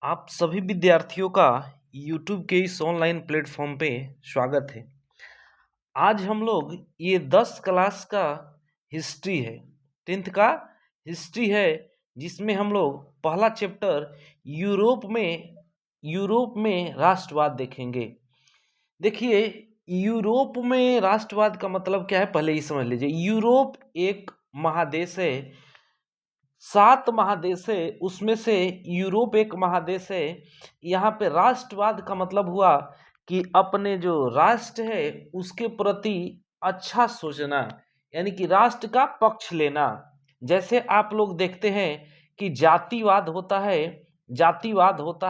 आप सभी विद्यार्थियों का YouTube के इस ऑनलाइन प्लेटफॉर्म पे स्वागत है। आज हम लोग ये 10 क्लास का हिस्ट्री है, 10th का हिस्ट्री है, जिसमें हम लोग पहला चैप्टर यूरोप में राष्ट्रवाद देखेंगे। देखिए, यूरोप में राष्ट्रवाद का मतलब क्या है पहले ही समझ लीजिए। यूरोप एक महादेश है, 7 महादेश है, उसमें से यूरोप एक महादेश है। यहाँ पे राष्ट्रवाद का मतलब हुआ कि अपने जो राष्ट्र है उसके प्रति अच्छा सोचना, यानी कि राष्ट्र का पक्ष लेना। जैसे आप लोग देखते हैं कि जातिवाद होता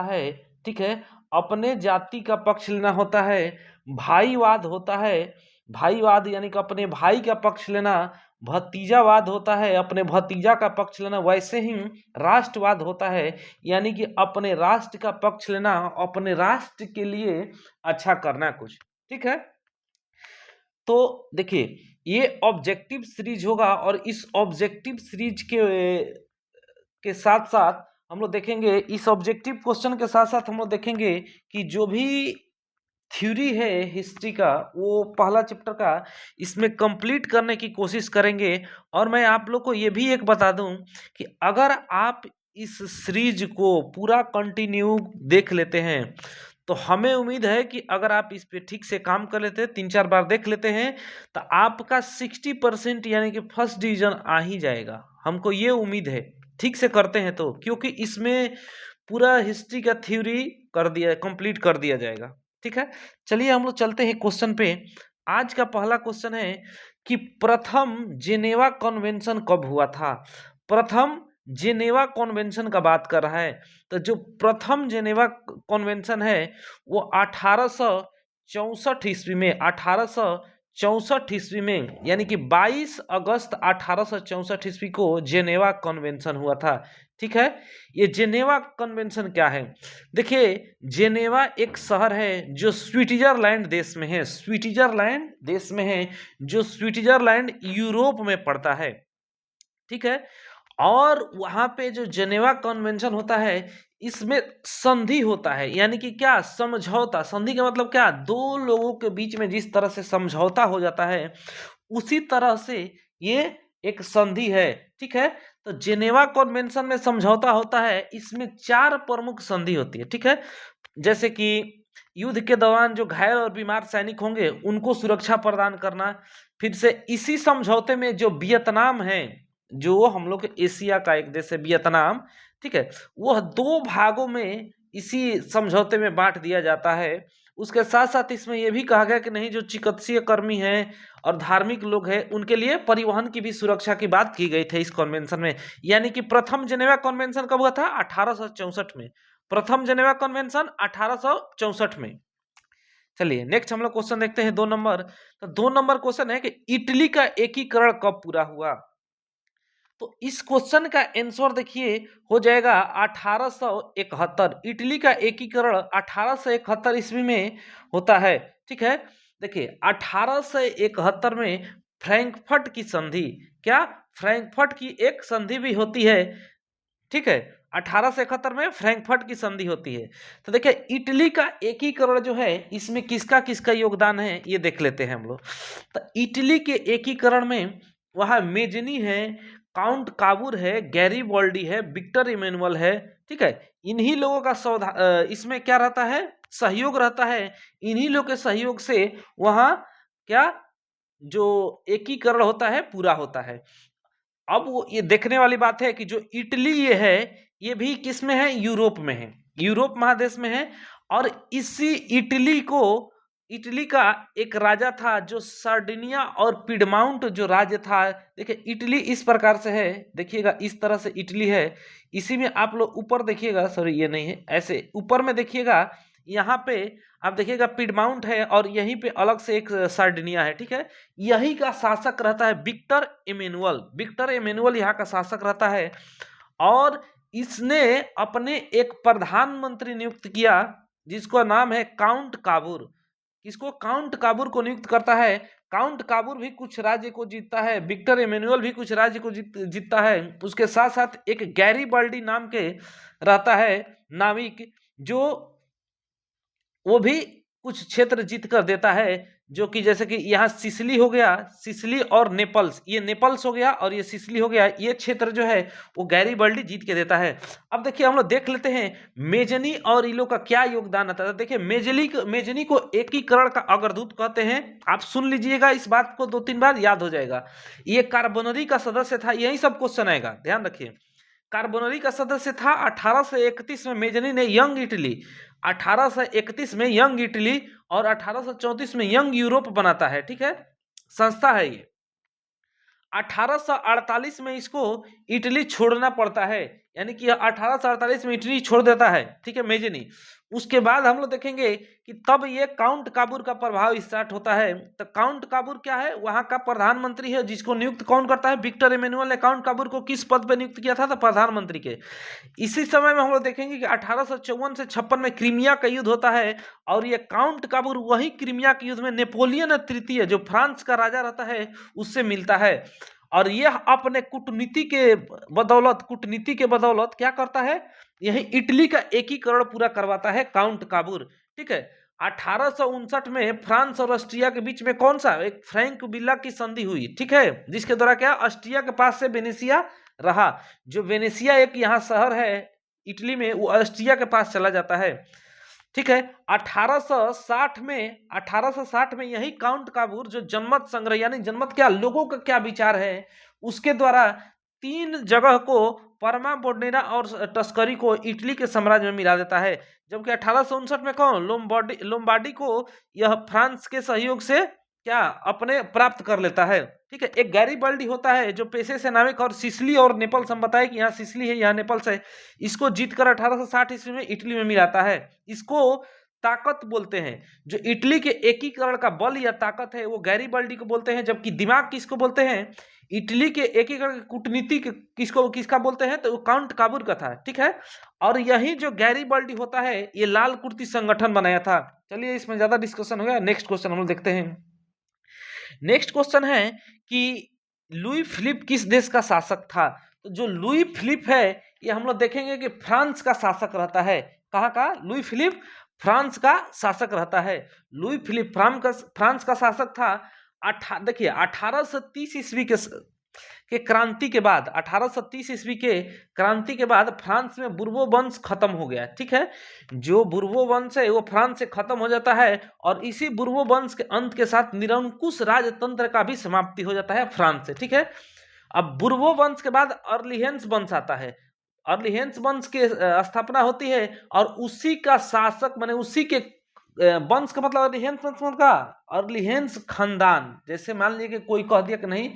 है, ठीक है, अपने जाति का पक्ष लेना होता है। भाईवाद होता है, भाईवाद यानी कि अपने भाई का पक्ष लेना। भतीजावाद होता है, अपने भतीजा का पक्ष लेना। वैसे ही राष्ट्रवाद होता है, यानी कि अपने राष्ट्र का पक्ष लेना, अपने राष्ट्र के लिए अच्छा करना कुछ, ठीक है। तो देखिए, ये ऑब्जेक्टिव सीरीज होगा और इस ऑब्जेक्टिव सीरीज के साथ साथ हम लोग देखेंगे, इस ऑब्जेक्टिव क्वेश्चन के साथ साथ हम लोग देखेंगे कि जो भी थ्योरी है हिस्ट्री का, वो पहला चैप्टर का इसमें कंप्लीट करने की कोशिश करेंगे। और मैं आप लोग को ये भी एक बता दूं कि अगर आप इस सीरीज को पूरा कंटिन्यू देख लेते हैं तो हमें उम्मीद है कि अगर आप इस पे ठीक से काम कर लेते हैं, 3-4 बार देख लेते हैं, तो आपका 60% यानी कि फर्स्ट डिवीजन आ ही जाएगा। हमको ये उम्मीद है, ठीक से करते हैं तो, क्योंकि इसमें पूरा हिस्ट्री का थ्योरी कंप्लीट कर दिया जाएगा, ठीक है। चलिए हम लोग चलते हैं क्वेश्चन पे। आज का पहला क्वेश्चन है कि प्रथम जेनेवा कन्वेंशन कब हुआ था। प्रथम जेनेवा कन्वेंशन का बात कर रहा है, तो जो प्रथम जेनेवा कन्वेंशन है वो 1864 ईस्वी में, 1864 ईस्वी में, यानी कि 22 अगस्त 1864 ईस्वी को जेनेवा कन्वेंशन हुआ था, ठीक है। ये जेनेवा कन्वेंशन क्या है? देखिए, जेनेवा एक शहर है जो स्विट्जरलैंड देश में है, स्विट्जरलैंड देश में है, जो स्विट्जरलैंड यूरोप में पड़ता है, ठीक है। और वहां पे जो जेनेवा कन्वेंशन होता है, इसमें संधि होता है, यानी कि क्या, समझौता। संधि का मतलब क्या, दो लोगों के बीच में जिस तरह से समझौता हो जाता है उसी तरह से ये एक संधि है, ठीक है। तो जेनेवा कन्वेंशन में समझौता होता है, इसमें 4 प्रमुख संधि होती है, ठीक है। जैसे कि युद्ध के दौरान जो घायल और बीमार सैनिक होंगे उनको सुरक्षा प्रदान करना। फिर से इसी समझौते में जो वियतनाम है, जो हम लोग एशिया का एक देश है वियतनाम, ठीक है, वह 2 भागों में इसी समझौते में बांट दिया जाता है। उसके साथ साथ इसमें यह भी कहा गया कि नहीं, जो चिकित्सीय कर्मी हैं और धार्मिक लोग हैं उनके लिए परिवहन की भी सुरक्षा की बात की गई थी इस कन्वेंशन में। यानी कि प्रथम जेनेवा कन्वेंशन कब हुआ था? 1864 में। प्रथम जेनेवा कन्वेंशन 1864 में। चलिए नेक्स्ट हम लोग क्वेश्चन देखते हैं 2 नंबर। तो 2 नंबर क्वेश्चन है कि इटली का एकीकरण कब पूरा हुआ। तो इस क्वेश्चन का आंसर देखिए हो जाएगा 1871। इटली का एकीकरण 1871 ईस्वी में होता है, ठीक है। देखिए 1871 में फ्रैंकफर्ट की संधि, क्या, फ्रैंकफर्ट की एक संधि भी होती है, ठीक है। 1871 में फ्रैंकफर्ट की संधि होती है। तो देखिए इटली का एकीकरण जो है, इसमें किसका किसका योगदान है ये देख लेते हैं हम लोग। तो इटली के एकीकरण में वहां मेजनी है, काउंट काबूर है, गैरीबॉल्डी है, विक्टर इमेनुअल है, ठीक है। इन्हीं लोगों का इसमें क्या रहता है, सहयोग रहता है। इन्हीं लोग के सहयोग से वहां क्या, जो एकीकरण होता है पूरा होता है। अब वो ये देखने वाली बात है कि जो इटली ये है, ये भी किस में है, यूरोप में है, यूरोप महादेश में है। और इसी इटली का एक राजा था जो सर्डिनिया और पिडमाउंट जो राज्य था। देखिए इटली इस प्रकार से है, देखिएगा इस तरह से इटली है। इसी में आप लोग ऊपर देखिएगा, सॉरी ये नहीं है, ऐसे ऊपर में देखिएगा, यहाँ पे आप देखिएगा पिडमाउंट है और यहीं पे अलग से एक सार्डिनिया है, ठीक है। यही का शासक रहता है विक्टर इमेनुअल। विक्टर इमेनुअल यहाँ का शासक रहता है और इसने अपने एक प्रधानमंत्री नियुक्त किया जिसका नाम है काउंट काबूर। किसको? काउंट काबूर को नियुक्त करता है। काउंट काबूर भी कुछ राज्य को जीतता है, विक्टर इमेनुअल भी कुछ राज्य को जीतता है। उसके साथ साथ एक गैरीबल्डी नाम के रहता है नाविक जो वो भी कुछ क्षेत्र जीत कर देता है, जो कि जैसे कि यहाँ सिसिली हो गया, सिसिली और नेपल्स, ये नेपल्स हो गया और ये सिसिली हो गया, ये क्षेत्र जो है वो गैरीबल्डी जीत के देता है। अब देखिए हम लोग देख लेते हैं मेजनी और इलो का क्या योगदान आता है। देखिए मेजनी को एकीकरण का अग्रदूत कहते हैं। आप सुन लीजिएगा, इस बात को 2-3 बार याद हो जाएगा। ये कार्बोनरी का सदस्य था, यही सब क्वेश्चन आएगा, ध्यान रखिए। कार्बोनरी का सदस्य था। 1831 में मेजनी ने यंग इटली, 1831 में यंग इटली और 1834 में यंग यूरोप बनाता है, ठीक है, संस्था है ये। 1848 में इसको इटली छोड़ना पड़ता है, यानी कि 1848 में इटली छोड़ देता है, ठीक है, मेजनी। उसके बाद हम लोग देखेंगे कि तब ये काउंट काबूर का प्रभाव स्टार्ट होता है। तो काउंट काबूर क्या है? वहां का प्रधानमंत्री है, जिसको नियुक्त कौन करता है? विक्टर एमेनुअल ने काउंट काबूर को किस पद पर नियुक्त किया था? तो प्रधानमंत्री के। इसी समय में हम लोग देखेंगे कि 1854 से 56 में क्रीमिया का युद्ध होता है, और ये काउंट काबूर वही क्रीमिया के युद्ध में नेपोलियन तृतीय, जो फ्रांस का राजा रहता है, उससे मिलता है। और यह अपने कूटनीति के बदौलत क्या करता है? यही इटली का एकीकरण पूरा करवाता है काउंट काबूर, ठीक है। 1859 में फ्रांस और ऑस्ट्रिया के बीच में कौन सा? एक फ्रैंक विला की संधि हुई, ठीक है, जिसके द्वारा क्या, ऑस्ट्रिया के पास से वेनेशिया रहा। जो वेनेशिया एक यहाँ शहर है इटली में, वो ऑस्ट्रिया के पास चला जाता है, ठीक है। 1860 में यही काउंट काबूर, जो जनमत संग्रह, यानी जनमत क्या, लोगों का क्या विचार है, उसके द्वारा 3 जगह को, परमा, बोर्डेना और टस्करी को इटली के साम्राज्य में मिला देता है। जबकि 1859 में कौन? लोम्बार्डी को यह फ्रांस के सहयोग से क्या अपने प्राप्त कर लेता है, ठीक है। एक गैरीबल्डी होता है जो पेशे से नाविक, और सिसिली और नेपल्स, हम बताए कि यहाँ सिसिली है, यहाँ नेपल्स है, इसको जीतकर 1860 ईस्वी में इटली में मिलाता है। इसको ताकत बोलते हैं। जो इटली के एकीकरण का बल या ताकत है, वो गैरीबल्डी को बोलते हैं। जबकि दिमाग किसको बोलते हैं? इटली के एकीकरण की कूटनीति किसका बोलते हैं? तो वो काउंट काबूर का था, ठीक है। और यही जो गैरीबल्डी होता है, ये लाल कुर्ती संगठन बनाया था। चलिए, इसमें ज्यादा डिस्कशन हो गया, नेक्स्ट क्वेश्चन हम लोग देखते हैं। नेक्स्ट क्वेश्चन है कि लुई फिलिप किस देश का शासक था? तो जो लुई फिलिप है, ये हम लोग देखेंगे कि फ्रांस का शासक रहता है। कहाँ का? लुई फिलिप फ्रांस का शासक रहता है। लुई फिलिप फ्रांस का शासक था। देखिए 1830 ईस्वी के क्रांति के बाद, 1830 ईस्वी के क्रांति के बाद फ्रांस में बुर्बो वंश खत्म हो गया, ठीक है। जो बुर्बो वंश है वो फ्रांस से खत्म हो जाता है, और इसी बुर्बो वंश के अंत के साथ निरंकुश राजतंत्र का भी समाप्ति हो जाता है फ्रांस से, ठीक है। अब बुर्बो वंश के बाद अर्लिहेंस वंश आता है। अर्लिहेंस वंश की स्थापना होती है, और उसी का शासक, माने उसी के वंश का मतलब अर्लिहेंस वंश का अर्लिहेंस खानदान। जैसे मान लीजिए कि कोई कह दिया कि नहीं,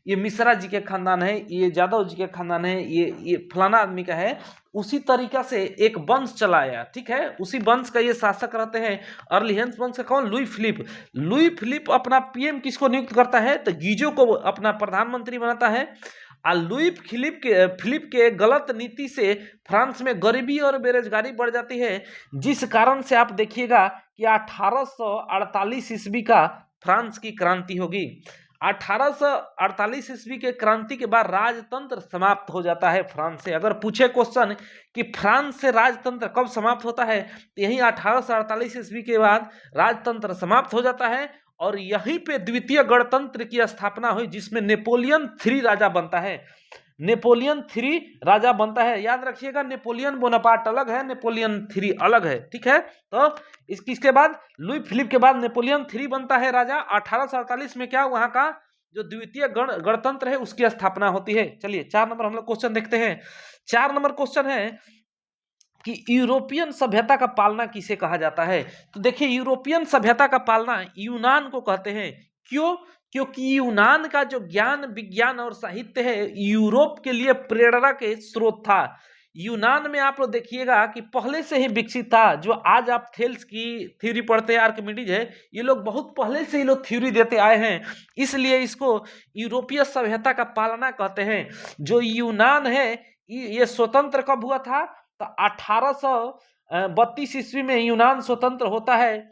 ये मिश्रा जी के खानदान है, ये यादव जी के खानदान है, ये फलाना आदमी का है, उसी तरीका से एक वंश चला आया, ठीक है। उसी वंश का ये शासक रहते हैं। अर्लिहेंस वंश का कौन? Louis Philippe. लुई फिलिप अपना पीएम किसको नियुक्त करता है? तो गीजो को अपना प्रधानमंत्री बनाता है। और लुई फिलिप के गलत नीति से फ्रांस में गरीबी और बेरोजगारी बढ़ जाती है, जिस कारण से आप देखिएगा कि 1848 ईस्वी का फ्रांस की क्रांति होगी। 1848 ईस्वी के क्रांति के बाद राजतंत्र समाप्त हो जाता है फ्रांस से। अगर पूछे क्वेश्चन कि फ्रांस से राजतंत्र कब समाप्त होता है, तो यही 1848 ईस्वी के बाद राजतंत्र समाप्त हो जाता है, और यहीं पे द्वितीय गणतंत्र की स्थापना हुई, जिसमें नेपोलियन 3 राजा बनता है। नेपोलियन 3 राजा बनता है, याद रखिएगा। नेपोलियन बोनापार्ट अलग है, नेपोलियन 3 अलग है, ठीक है। तो इसके बाद लुई फिलिप के बाद नेपोलियन 3 बनता है राजा। 1848 में क्या, वहां का जो द्वितीय गणतंत्र है उसकी स्थापना होती है। चलिए 4 नंबर हम लोग क्वेश्चन देखते हैं। 4 नंबर क्वेश्चन है कि यूरोपियन सभ्यता का पालना किसे कहा जाता है? तो देखिए, यूरोपियन सभ्यता का पालना यूनान को कहते हैं। क्यों? क्योंकि यूनान का जो ज्ञान, विज्ञान और साहित्य है, यूरोप के लिए प्रेरणा के स्रोत था। यूनान में आप लोग देखिएगा कि पहले से ही विकसित था। जो आज आप थेल्स की थ्योरी पढ़ते हैं, आर्किमिडीज है, ये लोग बहुत पहले से ही लोग थ्योरी देते आए हैं, इसलिए इसको यूरोपीय सभ्यता का पालना कहते हैं। जो यूनान है, ये स्वतंत्र कब हुआ था? तो 1832 ईस्वी में यूनान स्वतंत्र होता है।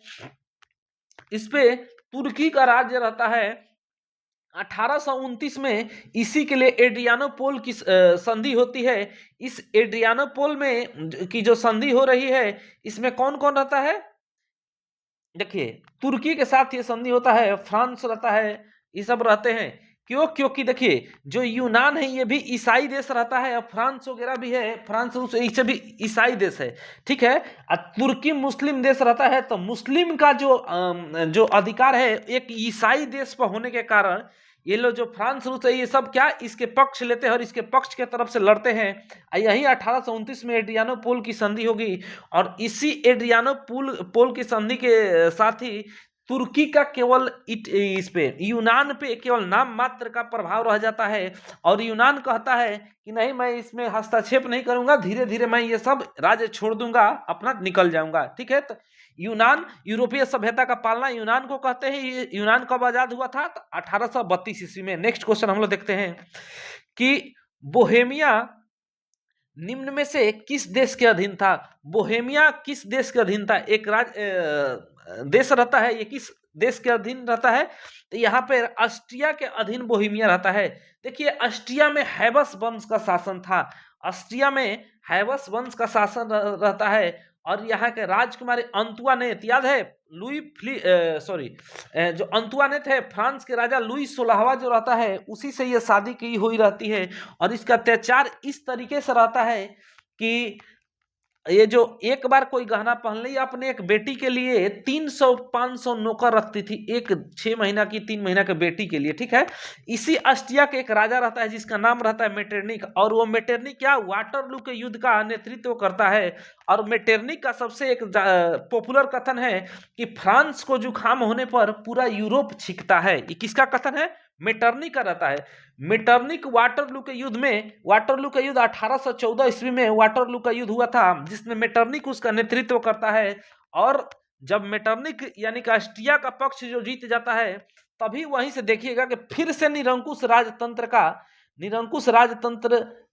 इस पे तुर्की का राज्य रहता है 1829 में इसी के लिए एड्रियानोपोल की संधि होती है। इस एड्रियानोपोल में की जो संधि हो रही है, इसमें कौन कौन रहता है? देखिए, तुर्की के साथ ये संधि होता है, फ्रांस रहता है, ये सब रहते हैं। क्यों? क्योंकि देखिए, जो यूनान है ये भी ईसाई देश रहता है, और फ्रांस वगैरह भी है, फ्रांस रूस ये भी ईसाई देश है, ठीक है। और तुर्की मुस्लिम देश रहता है, तो मुस्लिम का जो अधिकार है एक ईसाई देश पर होने के कारण ये लोग जो फ्रांस रूस है ये सब क्या इसके पक्ष लेते हैं और इसके पक्ष के तरफ से लड़ते हैं। यही 1829 में एड्रियानोपोल की संधि होगी, और इसी एड्रियानोपोल की संधि के साथ ही तुर्की का केवल इस पे यूनान पे केवल नाम मात्र का प्रभाव रह जाता है, और यूनान कहता है कि नहीं, मैं इसमें हस्तक्षेप नहीं करूंगा, धीरे धीरे मैं ये सब राज्य छोड़ दूंगा, अपना निकल जाऊंगा, ठीक है। तो यूनान यूरोपीय सभ्यता का पालना यूनान को कहते हैं। ये यूनान कब आजाद हुआ था? तो 1832 ईस्वी में। नेक्स्ट क्वेश्चन हम लोग देखते हैं कि बोहेमिया निम्न में से किस देश के अधीन था? बोहेमिया किस देश के अधीन था? एक देश रहता है, ये किस देश के अधीन रहता है? तो यहाँ पे ऑस्ट्रिया के अधीन बोहेमिया रहता है। देखिए, ऑस्ट्रिया में हैबस वंश का शासन था। ऑस्ट्रिया में हैबस वंश का शासन रहता है, और यहाँ के राजकुमारी अंतुआनेत, याद है जो अंतुआनेत है, फ्रांस के राजा लुई 16वां जो रहता है उसी से ये शादी की हुई रहती है। और इसका अत्याचार इस तरीके से रहता है कि ये जो एक बार कोई गहना पहन ली, अपने एक बेटी के लिए 300-500 नौकर रखती थी, एक 6 महीना की 3 महीना के बेटी के लिए, ठीक है। इसी ऑस्ट्रिया के एक राजा रहता है जिसका नाम रहता है मेटरनिक, और वो मेटरनिक क्या वाटरलू के युद्ध का नेतृत्व करता है। और मेटरनिक का सबसे एक पॉपुलर कथन है कि फ्रांस को जुकाम होने पर पूरा यूरोप छींकता है। ये किसका कथन है? मेटरनिक का रहता है। मेटरनिक वाटरलू के युद्ध 1814 ईस्वी में वाटरलू का युद्ध हुआ था, जिसमें मेटरनिक उसका नेतृत्व करता है। और जब मेटरनिक यानी कि ऑस्ट्रिया का पक्ष जो जीत जाता है, तभी वहीं से देखिएगा कि फिर से निरंकुश राजतंत्र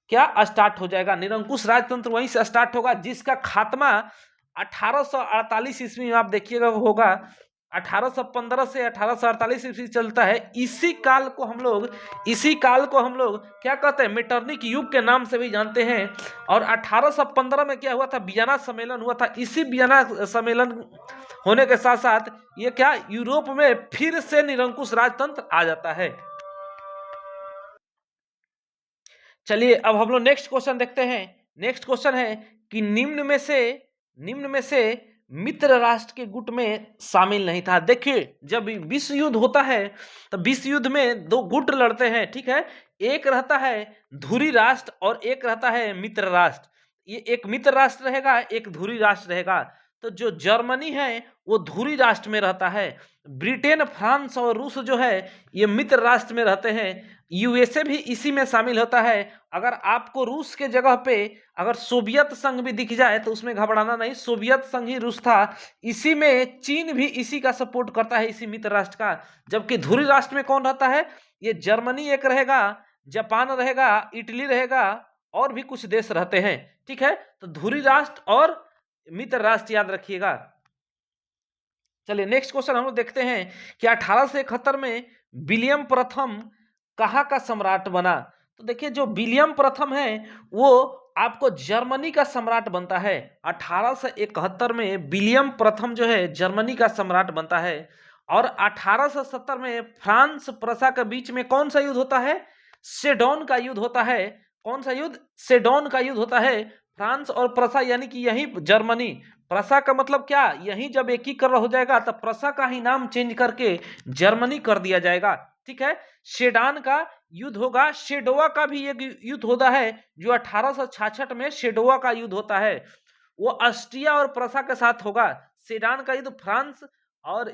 क्या स्टार्ट हो जाएगा। निरंकुश राजतंत्र वहीं से स्टार्ट होगा, जिसका खात्मा 1848 ईस्वी में आप देखिएगा होगा। 1815 से 1848 ईस्वी चलता है। इसी काल को हम लोग क्या कहते हैं? मेटरनिक युग के नाम से भी जानते हैं। और 1815 में क्या हुआ था? वियना सम्मेलन हुआ था। इसी वियना सम्मेलन होने के साथ साथ ये क्या यूरोप में फिर से निरंकुश राजतंत्र आ जाता है। चलिए अब हम लोग नेक्स्ट क्वेश्चन देखते हैं। नेक्स्ट क्वेश्चन है कि निम्न में से मित्र राष्ट्र के गुट में शामिल नहीं था। देखिए, जब विश्व युद्ध होता है तो विश्व युद्ध में दो गुट लड़ते हैं, ठीक है। एक रहता है धुरी राष्ट्र और एक रहता है मित्र राष्ट्र। ये एक मित्र राष्ट्र रहेगा, एक धुरी राष्ट्र रहेगा। तो जो जर्मनी है वो धुरी राष्ट्र में रहता है। ब्रिटेन, फ्रांस और रूस जो है ये मित्र राष्ट्र में रहते हैं। यूएसए भी इसी में शामिल होता है। अगर आपको रूस के जगह पे अगर सोवियत संघ भी दिख जाए तो उसमें घबराना नहीं, सोवियत संघ ही रूस था। इसी में चीन भी इसी का सपोर्ट करता है, इसी मित्र राष्ट्र का। जबकि धुरी राष्ट्र में कौन रहता है? ये जर्मनी एक रहेगा, जापान रहेगा, इटली रहेगा, और भी कुछ देश रहते हैं, ठीक है। तो धुरी राष्ट्र और मित्र राष्ट्र याद रखिएगा। चलिए नेक्स्ट क्वेश्चन हम लोग देखते हैं कि 1871 में विलियम प्रथम कहाँ का सम्राट बना। तो देखिए, जो विलियम प्रथम है वो आपको जर्मनी का सम्राट बनता है। 1871 में विलियम प्रथम जो है जर्मनी का सम्राट बनता है। और 1870 में फ्रांस प्रसा के बीच में कौन सा युद्ध होता है? सेडोन का युद्ध होता है। कौन सा युद्ध? सेडोन का युद्ध होता है। फ्रांस और प्रसा यानी कि यही जर्मनी, प्रसा का मतलब क्या? यही जब एकीकरण हो जाएगा तो प्रसा का ही नाम चेंज करके जर्मनी कर दिया जाएगा, ठीक है। सेडान का युद्ध होगा। शेडोवा का भी एक युद्ध होता है जो 1866 में शेडोवा का युद्ध होता है, वो ऑस्ट्रिया और प्रसा के साथ होगा। सेडान का युद्ध फ्रांस और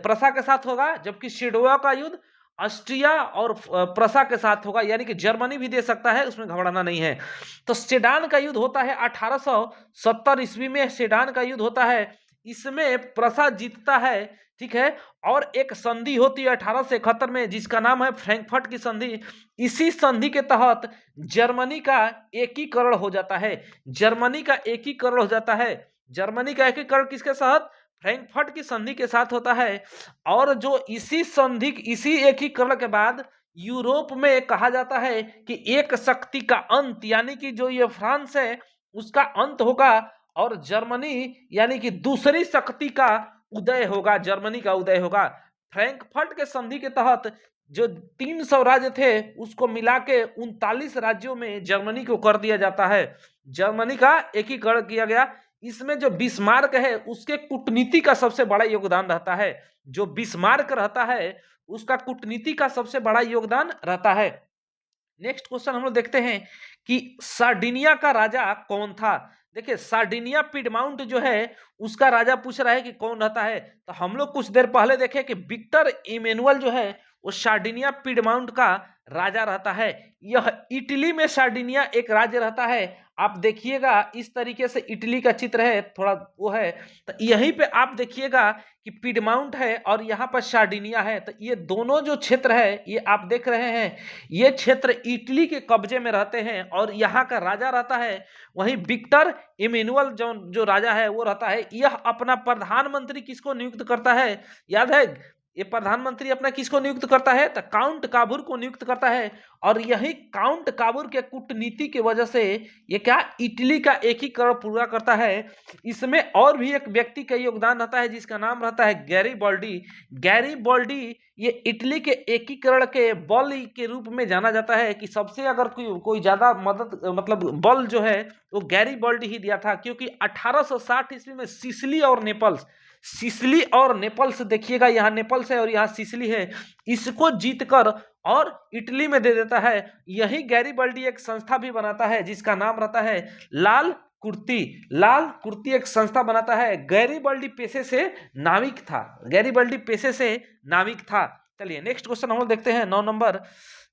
प्रसा के साथ होगा, जबकि शेडोवा का युद्ध ऑस्ट्रिया और प्रसा के साथ होगा, यानी कि जर्मनी भी दे सकता है, उसमें घबराना नहीं है। तो सेडान का युद्ध होता है 1870 ईस्वी में, सेडान का युद्ध होता है। इसमें प्रसा जीतता है, ठीक है। और एक संधि होती है 1871 में जिसका नाम है फ्रैंकफर्ट की संधि। इसी संधि के तहत जर्मनी का एकीकरण हो जाता है। जर्मनी का एकीकरण हो जाता है। जर्मनी का एकीकरण किसके साथ? फ्रैंकफर्ट की संधि के साथ होता है। और जो इसी एकीकरण के बाद यूरोप में कहा जाता है कि एक शक्ति का अंत, यानी कि जो ये फ्रांस है उसका अंत होगा और जर्मनी यानी कि दूसरी शक्ति का उदय होगा, जर्मनी का उदय होगा। फ्रैंकफर्ट के संधि के तहत जो 300 राज्य थे उसको मिला के 39 राज्यों में जर्मनी को कर दिया जाता है, जर्मनी का एकीकरण किया गया। इसमें जो बिस्मार्क है उसके कूटनीति का सबसे बड़ा योगदान रहता है, जो बिस्मार्क रहता है उसका कूटनीति का सबसे बड़ा योगदान रहता है। नेक्स्ट क्वेश्चन हम लोग देखते हैं कि सार्डिनिया का राजा कौन था। देखिए सार्डिनिया पिडमाउंट जो है उसका राजा पूछ रहा है कि कौन रहता है, तो हम लोग कुछ देर पहले देखे कि विक्टर इमेनुअल जो है वो सार्डिनिया पिडमाउंट का राजा रहता है। यह इटली में सार्डिनिया एक राज्य रहता है। आप देखिएगा इस तरीके से इटली का चित्र है, थोड़ा वो है, तो यहीं पे आप देखिएगा कि पिडमाउंट है और यहाँ पर सार्डिनिया है। तो ये दोनों जो क्षेत्र है ये आप देख रहे हैं, ये क्षेत्र इटली के कब्जे में रहते हैं और यहाँ का राजा रहता है। वहीं विक्टर इमेनुअल जो जो राजा है वो रहता है। यह अपना प्रधानमंत्री किसको नियुक्त करता है, याद है, ये प्रधानमंत्री अपना किसको नियुक्त करता है, तो काउंट काबूर को नियुक्त करता है। और यही काउंट काबूर के कूटनीति की वजह से ये क्या इटली का एकीकरण पूरा करता है। इसमें और भी एक व्यक्ति का योगदान रहता है जिसका नाम रहता है गैरीबॉल्डी। गैरीबॉल्डी ये इटली के एकीकरण के बल के रूप में जाना जाता है कि सबसे अगर कोई ज्यादा मदद मतलब बल जो है वो गैरीबॉल्डी ही दिया था, क्योंकि 1860 ईस्वी में सिसिली और नेपल्स देखिएगा, यहाँ नेपल्स है और यहाँ सिसिली है, इसको जीतकर और इटली में दे देता है। यही गैरीबॉल्डी एक संस्था भी बनाता है जिसका नाम रहता है लाल कुर्ती एक संस्था बनाता है। गैरीबॉल्डी पेशे से नाविक था। चलिए नेक्स्ट क्वेश्चन हम लोग देखते हैं 9 नंबर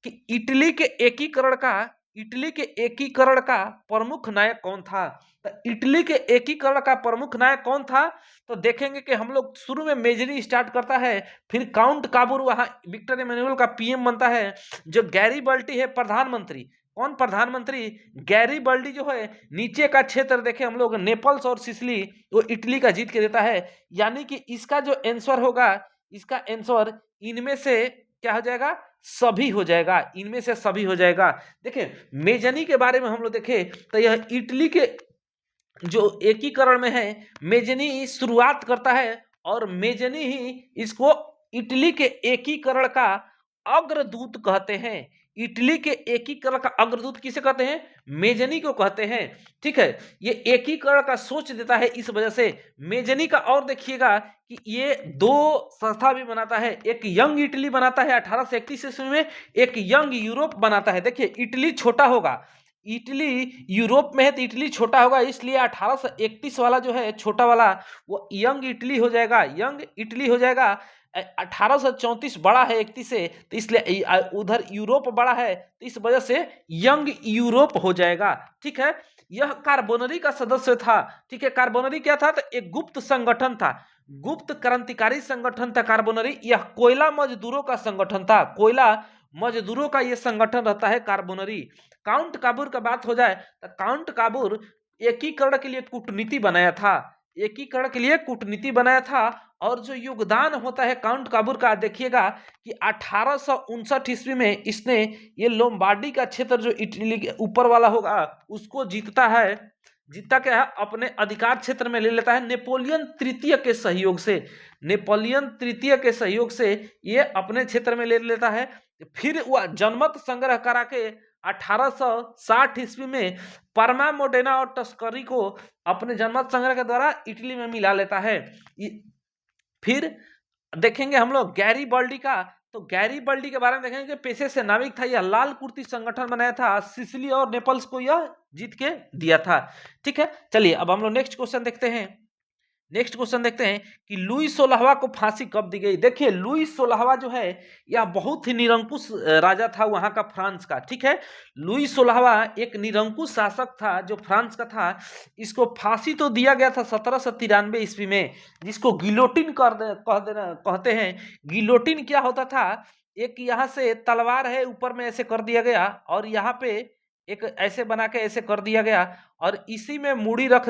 कि इटली के एकीकरण का प्रमुख नायक कौन था। तो इटली के एकीकरण का प्रमुख नायक कौन था, तो देखेंगे कि हम लोग शुरू में मेजरी स्टार्ट करता है, फिर काउंट काबूर वहां विक्टर इमैनुअल का पीएम बनता है, जो गैरीबॉल्डी है प्रधानमंत्री। कौन प्रधानमंत्री, गैरीबॉल्डी जो है नीचे का क्षेत्र देखे हम लोग नेपल्स और सिसिली वो इटली का जीत के देता है। यानी कि इसका जो आंसर होगा, इसका आंसर इनमें से क्या हो जाएगा, सभी हो जाएगा, इनमें से सभी हो जाएगा। देखिए मेजनी के बारे में हम लोग देखें तो यह इटली के जो एकीकरण में है, मेजनी शुरुआत करता है और मेजनी ही इसको इटली के एकीकरण का अग्रदूत कहते हैं। इटली के एकीकरण का अग्रदूत किसे कहते हैं, मेजनी को कहते हैं। ठीक है, ये एकीकरण का सोच देता है इस वजह से मेजनी का। और देखिएगा कि ये 2 संस्था भी बनाता है, एक यंग इटली बनाता है 1831 ईस्वी में, एक यंग यूरोप बनाता है। देखिए इटली छोटा होगा, इटली यूरोप में है तो इटली छोटा होगा, इसलिए 1831 वाला जो है छोटा वाला वो यंग इटली हो जाएगा, 1834 बड़ा है 31 से, तो इसलिए उधर यूरोप बड़ा है तो इस वजह से यंग यूरोप हो जाएगा। ठीक है, यह कार्बोनरी का सदस्य था। ठीक है, कार्बोनरी क्या था, तो एक गुप्त संगठन था, गुप्त क्रांतिकारी संगठन था कार्बोनरी। यह कोयला मजदूरों का संगठन था, कोयला मजदूरों का यह संगठन रहता है कार्बोनरी। काउंट काबूर का बात हो जाए तो काउंट काबूर एकीकरण के लिए कूटनीति बनाया था। और जो योगदान होता है काउंट काबूर का, देखिएगा कि 1859 ईस्वी में इसने ये लोम्बार्डी का क्षेत्र जो इटली के ऊपर वाला होगा उसको जीतता क्या है, अपने अधिकार क्षेत्र में ले लेता है नेपोलियन तृतीय के सहयोग से ये अपने क्षेत्र में ले लेता है। फिर वह जनमत संग्रह करा के 1860 ईस्वी में परमा मोडेना और टस्करी को अपने जनमत संग्रह के द्वारा इटली में मिला लेता है। फिर देखेंगे हम लोग गैरीबॉल्डी का, तो गैरीबॉल्डी के बारे में देखेंगे पेशे से नाविक था, यह लाल कुर्ती संगठन बनाया था, सिसिली और नेपल्स को यह जीत के दिया था। ठीक है, चलिए अब हम लोग नेक्स्ट क्वेश्चन देखते हैं कि लुई 16वां को फांसी कब दी गई। देखिए लुई 16वां जो है यह बहुत ही निरंकुश राजा था वहां का, फ्रांस का। ठीक है, लुई 16वां एक निरंकुश शासक था जो फ्रांस का था। इसको फांसी तो दिया गया था 1793 ईस्वी में, जिसको गिलोटिन कहते हैं। गिलोटिन क्या होता था, एक यहाँ से तलवार है ऊपर में ऐसे कर दिया गया और यहाँ पे एक ऐसे बना के ऐसे कर दिया गया और इसी में मूड़ी रख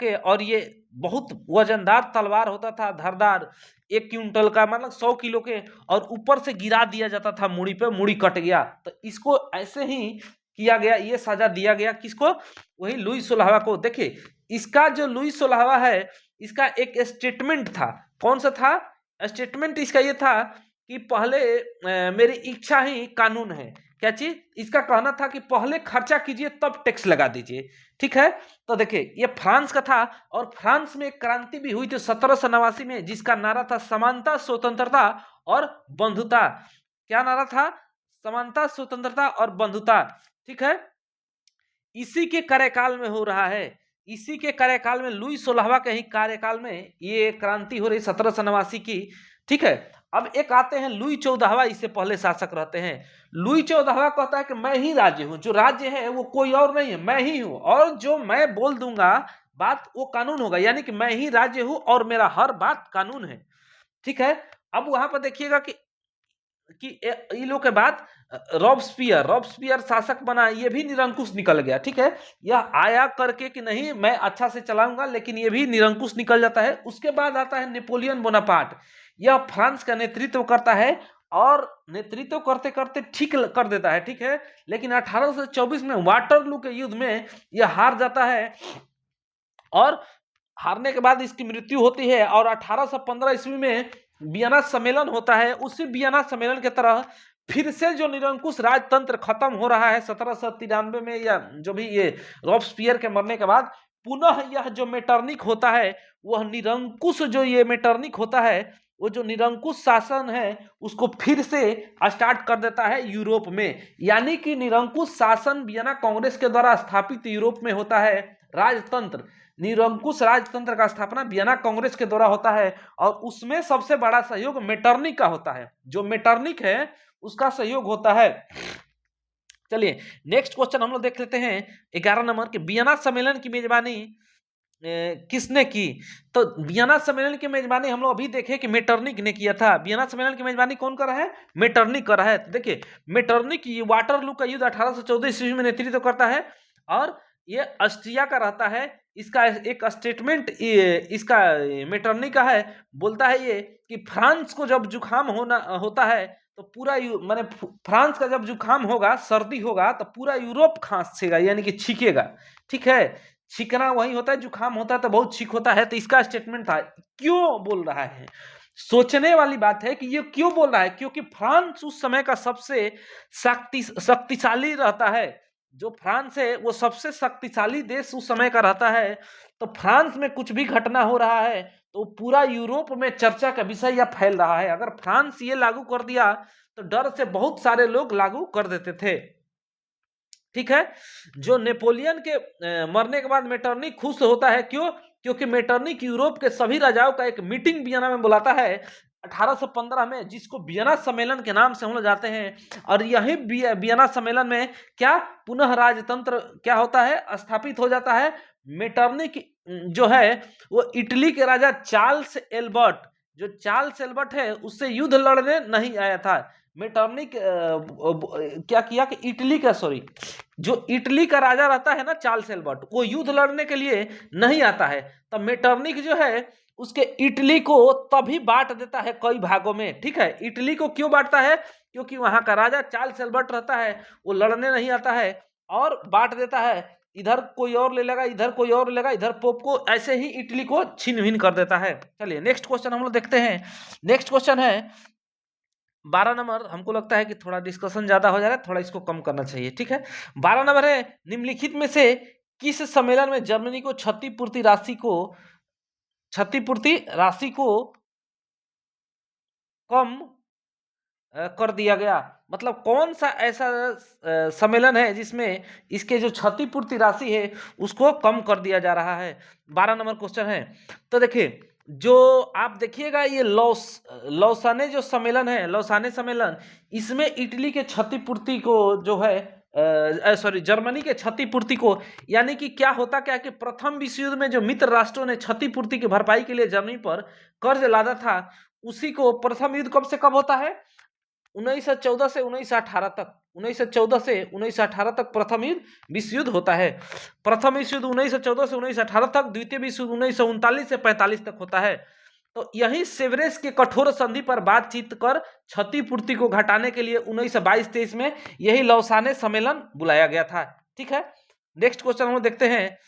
के और ये बहुत वजनदार तलवार होता था, धारदार, 1 क्विंटल का, मतलब 100 किलो के, और ऊपर से गिरा दिया जाता था मुड़ी पे, मुड़ी कट गया तो इसको ऐसे ही किया गया, ये सजा दिया गया किसको, वही लुई सोलहवां को। देखिए इसका जो लुई सोलहवां है, इसका एक स्टेटमेंट था, कौन सा था स्टेटमेंट इसका, ये था कि पहले मेरी इच्छा ही कानून है। क्या चीज, इसका कहना था कि पहले खर्चा कीजिए तब टैक्स लगा दीजिए, ठीक है। तो देखिए ये फ्रांस का था, और फ्रांस में एक क्रांति भी हुई थी 1789 में, जिसका नारा था समानता, स्वतंत्रता और बंधुता। क्या नारा था, समानता, स्वतंत्रता और बंधुता, ठीक है। इसी के कार्यकाल में हो रहा है, इसी के कार्यकाल में, लुई सोलहवां के ही कार्यकाल में ये क्रांति हो रही 1789 की, ठीक है। अब एक आते हैं लुई 14वां, इससे पहले शासक रहते हैं। लुई 14वां कहता है कि मैं ही राज्य हूं, जो राज्य है वो कोई और नहीं है, मैं ही हूं, और जो मैं बोल दूंगा बात वो कानून होगा, यानी कि मैं ही राज्य हूं और मेरा हर बात कानून है, ठीक है। अब वहां पर देखिएगा कि इन लोग के बाद रॉबस्पियर शासक बना, ये भी निरंकुश निकल गया, ठीक है। यह आया करके कि नहीं मैं अच्छा से चलाऊंगा, लेकिन ये भी निरंकुश निकल जाता है। उसके बाद आता है नेपोलियन बोनापार्ट, यह फ्रांस का नेतृत्व करता है, और नेतृत्व करते करते ठीक कर देता है, ठीक है। लेकिन 1824 में वाटरलू के युद्ध में यह हार जाता है, और हारने के बाद इसकी मृत्यु होती है, और 1815 ईस्वी में वियना सम्मेलन होता है। उसी वियना सम्मेलन के तरह फिर से जो निरंकुश राजतंत्र खत्म हो रहा है 1793 में, या जो भी ये रॉबस्पियर के मरने के बाद, पुनः यह जो मेटरनिक होता है, वह निरंकुश, जो ये मेटरनिक होता है, वो जो निरंकुश शासन है उसको फिर से स्टार्ट कर देता है यूरोप में। यानी कि निरंकुश शासन वियना कांग्रेस के द्वारा स्थापित यूरोप में होता है राजतंत्र, निरंकुश राजतंत्र का स्थापना वियना कांग्रेस के द्वारा होता है, और उसमें सबसे बड़ा सहयोग मेटरनिक का होता है, जो मेटरनिक है उसका सहयोग होता है। चलिए नेक्स्ट क्वेश्चन हम लोग देख लेते हैं 11 नंबर के, वियना सम्मेलन की मेजबानी किसने की। तो वियना सम्मेलन की मेजबानी हम लोग अभी देखे कि मेटरनिक ने किया था। वियना सम्मेलन की मेजबानी कौन कर रहा है, मेटरनिक कर रहा है। तो देखिए मेटरनिक वाटरलू का युद्ध 1814 ईस्वी में नेतृत्व करता है, और ये ऑस्ट्रिया का रहता है। इसका एक स्टेटमेंट इसका मेटरनिक का है, बोलता है ये कि फ्रांस को जब जुकाम होता है तो पूरा माने फ्रांस का जब जुकाम होगा, सर्दी होगा, तो पूरा यूरोप खांसेगा, यानी कि छींकेगा, ठीक है। छींकना वही होता है, जुकाम होता है तो बहुत छींक होता है। तो इसका स्टेटमेंट था। क्यों बोल रहा है, सोचने वाली बात है कि ये क्यों बोल रहा है, क्योंकि फ्रांस उस समय का सबसे शक्तिशाली रहता है। जो फ्रांस है वो सबसे शक्तिशाली देश उस समय का रहता है। तो फ्रांस में कुछ भी घटना हो रहा है तो पूरा यूरोप में चर्चा का विषय यह फैल रहा है। अगर फ्रांस ये लागू कर दिया तो डर से बहुत सारे लोग लागू कर देते थे, ठीक है। जो नेपोलियन के मरने के बाद मेटरनिक खुश होता है, क्यों, क्योंकि मेटरनिक यूरोप के सभी राजाओं का एक मीटिंग वियना में बुलाता है 1815 में, जिसको वियना सम्मेलन के नाम से हम लोग जाते हैं। और यही वियना सम्मेलन में क्या पुनः राजतंत्र क्या होता है, स्थापित हो जाता है। मेटरनिक जो है वो इटली के राजा चार्ल्स एल्बर्ट, जो चार्ल्स एल्बर्ट है उससे युद्ध लड़ने नहीं आया था। मेटरनिक क्या किया कि इटली का जो इटली का राजा रहता है ना चार्ल्स एल्बर्ट, वो युद्ध लड़ने के लिए नहीं आता है। तब मेटरनिक जो है उसके इटली को तभी बांट देता है कई भागों में, ठीक है। इटली को क्यों बांटता है, क्योंकि वहां का राजा चार्ल्स एल्बर्ट रहता है, वो लड़ने नहीं आता है, और बांट देता है, इधर कोई और ले लेगा, इधर कोई और लेगा, इधर पोप को, ऐसे ही इटली को छीन भिन कर देता है। चलिए नेक्स्ट क्वेश्चन हम लोग देखते हैं। नेक्स्ट क्वेश्चन है 12 नंबर। हमको लगता है कि थोड़ा डिस्कशन ज्यादा हो जा रहा है, थोड़ा इसको कम करना चाहिए, ठीक है। 12 नंबर है, निम्नलिखित में से किस सम्मेलन में जर्मनी को क्षतिपूर्ति राशि को कम कर दिया गया। मतलब कौन सा ऐसा सम्मेलन है जिसमें इसके जो क्षतिपूर्ति राशि है उसको कम कर दिया जा रहा है। 12 नंबर क्वेश्चन है। तो देखिए जो आप देखिएगा ये लौसाने जो सम्मेलन है, लौसाने सम्मेलन, इसमें इटली के क्षतिपूर्ति को जो है जर्मनी के क्षतिपूर्ति को, यानी कि क्या होता क्या कि प्रथम विश्व युद्ध में जो मित्र राष्ट्रों ने क्षतिपूर्ति की भरपाई के लिए जर्मनी पर कर्ज लादा था, उसी को प्रथम युद्ध कब से कब होता है, 1914 से 1918 तक, 1914 से 1918 तक प्रथम विश्व युद्ध होता है। प्रथम विश्व युद्ध 1914 से 1918 तक, द्वितीय विश्व युद्ध 1939 से 45 तक होता है। तो यही सेवरेस के कठोर संधि पर बातचीत कर क्षतिपूर्ति को घटाने के लिए 1922-23 में यही लौसाने सम्मेलन बुलाया गया था। ठीक है, नेक्स्ट क्वेश्चन हम देखते हैं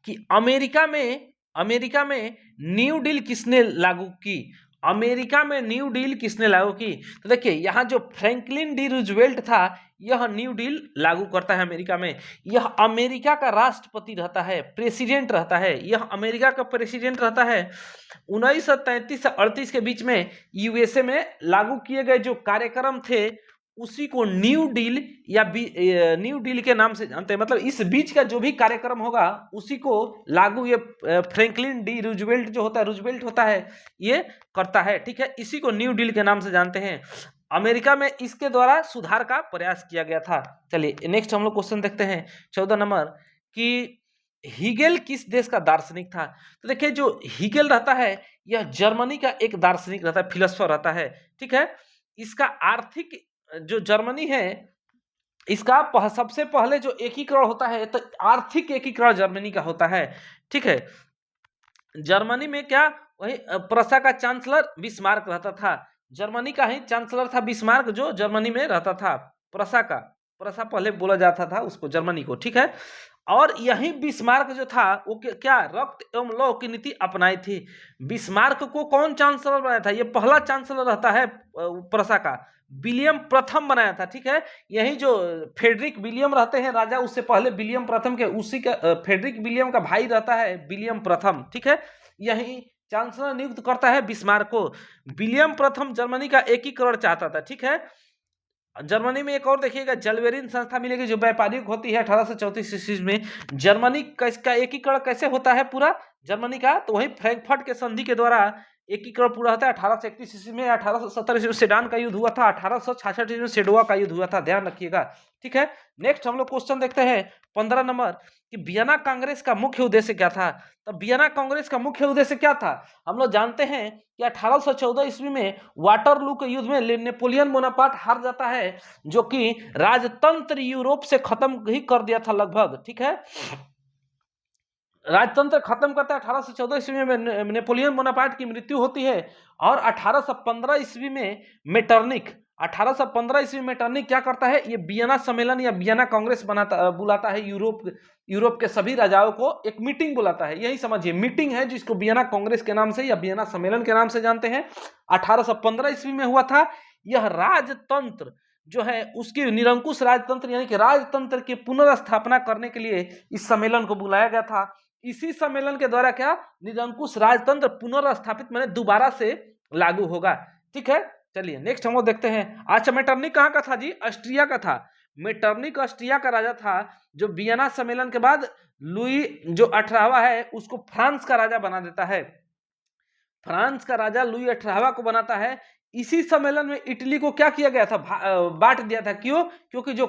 कि अमेरिका में न्यू डील किसने लागू की? अमेरिका में न्यू डील किसने लागू की? तो देखिए यहाँ जो फ्रैंकलिन डी रूजवेल्ट था, यह न्यू डील लागू करता है अमेरिका में। यह अमेरिका का राष्ट्रपति रहता है, प्रेसिडेंट रहता है, यह अमेरिका का प्रेसिडेंट रहता है। 1933 से 38 के बीच में यूएसए में लागू किए गए जो कार्यक्रम थे उसी को न्यू डील या न्यू डील के नाम से जानते हैं। मतलब इस बीच का जो भी कार्यक्रम होगा उसी को लागू ये फ्रैंकलिन डी रूजवेल्ट जो होता है, रूजवेल्ट होता है, ये करता है। ठीक है, इसी को न्यू डील के नाम से जानते हैं। अमेरिका में इसके द्वारा सुधार का प्रयास किया गया था। चलिए नेक्स्ट हम लोग क्वेश्चन देखते हैं 14 नंबर कि हीगेल किस देश का दार्शनिक था? तो देखिए जो हीगेल रहता है यह जर्मनी का एक दार्शनिक रहता है, फिलोसफर रहता है। ठीक है, इसका आर्थिक जो जर्मनी है इसका सबसे पहले जो एकीकरण होता है तो आर्थिक एकीकरण जर्मनी का होता है। ठीक है, जर्मनी में क्या वही प्रसा का चांसलर बिस्मार्क रहता था। जर्मनी का ही चांसलर था बिस्मार्क जो जर्मनी में रहता था। प्रसा पहले बोला जाता था उसको, जर्मनी को। ठीक है, और यही बिस्मार्क जो था वो क्या रक्त एवं लौह की नीति अपनाई थी। बिस्मार्क को कौन चांसलर बनाया था? ये पहला चांसलर रहता है प्रसा का, विलियम प्रथम बनाया था। ठीक है, यही जो फेडरिक विलियम रहते हैं राजा, उससे पहले विलियम प्रथम के उसी का फेडरिक विलियम का भाई रहता है विलियम प्रथम। ठीक है, यही चांसलर नियुक्त करता है बिस्मार्क को। विलियम प्रथम जर्मनी का एकीकरण चाहता था। ठीक है, जर्मनी में एक और देखिएगा जलवेरिन संस्था मिलेगी जो व्यापारिक होती है 1834 ईस्वी में। जर्मनी का एकीकरण कैसे होता है पूरा जर्मनी का? तो वही फ्रैंकफर्ट के संधि के द्वारा एकीकरण पूरा होता है। 1831 ईस्वी में, 1870 ईस्वी में सेडान का युद्ध हुआ था, 1866 ईस्वी में सेडोवा का युद्ध हुआ था, ध्यान रखिएगा। ठीक है, नेक्स्ट हम लोग क्वेश्चन देखते हैं 15 नंबर कि वियना कांग्रेस का मुख्य उद्देश्य क्या था? तो वियना कांग्रेस का मुख्य उद्देश्य क्या था? हम लोग जानते हैं कि 1814 ईस्वी में वाटरलू के युद्ध में नेपोलियन बोनापार्ट हार जाता है, जो कि राजतंत्र यूरोप से खत्म ही कर दिया था लगभग। ठीक है, राजतंत्र खत्म करता है 1814 ईस्वी में नेपोलियन बोनापार्ट की मृत्यु होती है। और 1815 ईस्वी में मेटरनिक 1815 ईस्वी में मेटरनिक क्या करता है? ये वियना सम्मेलन या वियना कांग्रेस बुलाता है। यूरोप के सभी राजाओं को एक मीटिंग बुलाता है। यही समझिए मीटिंग है जिसको वियना कांग्रेस के नाम से या वियना सम्मेलन के नाम से जानते हैं। 1815 ईस्वी में हुआ था। यह राजतंत्र जो है उसकी निरंकुश राजतंत्र यानी कि राजतंत्र की पुनर्स्थापना करने के लिए इस सम्मेलन को बुलाया गया था। इसी सम्मेलन के द्वारा क्या निरंकुश राजतंत्र पुनर्स्थापित मैंने दोबारा से लागू होगा। ठीक है, चलिए नेक्स्ट हम लोग देखते हैं। अच्छा, मेटरनिक कहाँ का था जी? ऑस्ट्रिया का था। मेटरनिक ऑस्ट्रिया का राजा था जो वियना सम्मेलन के बाद लुई जो 18वां है उसको फ्रांस का राजा बना देता है। फ्रांस का राजा लुई 18वां को बनाता है। इसी सम्मेलन में इटली को क्या किया गया था? बांट दिया था। क्यों? क्योंकि जो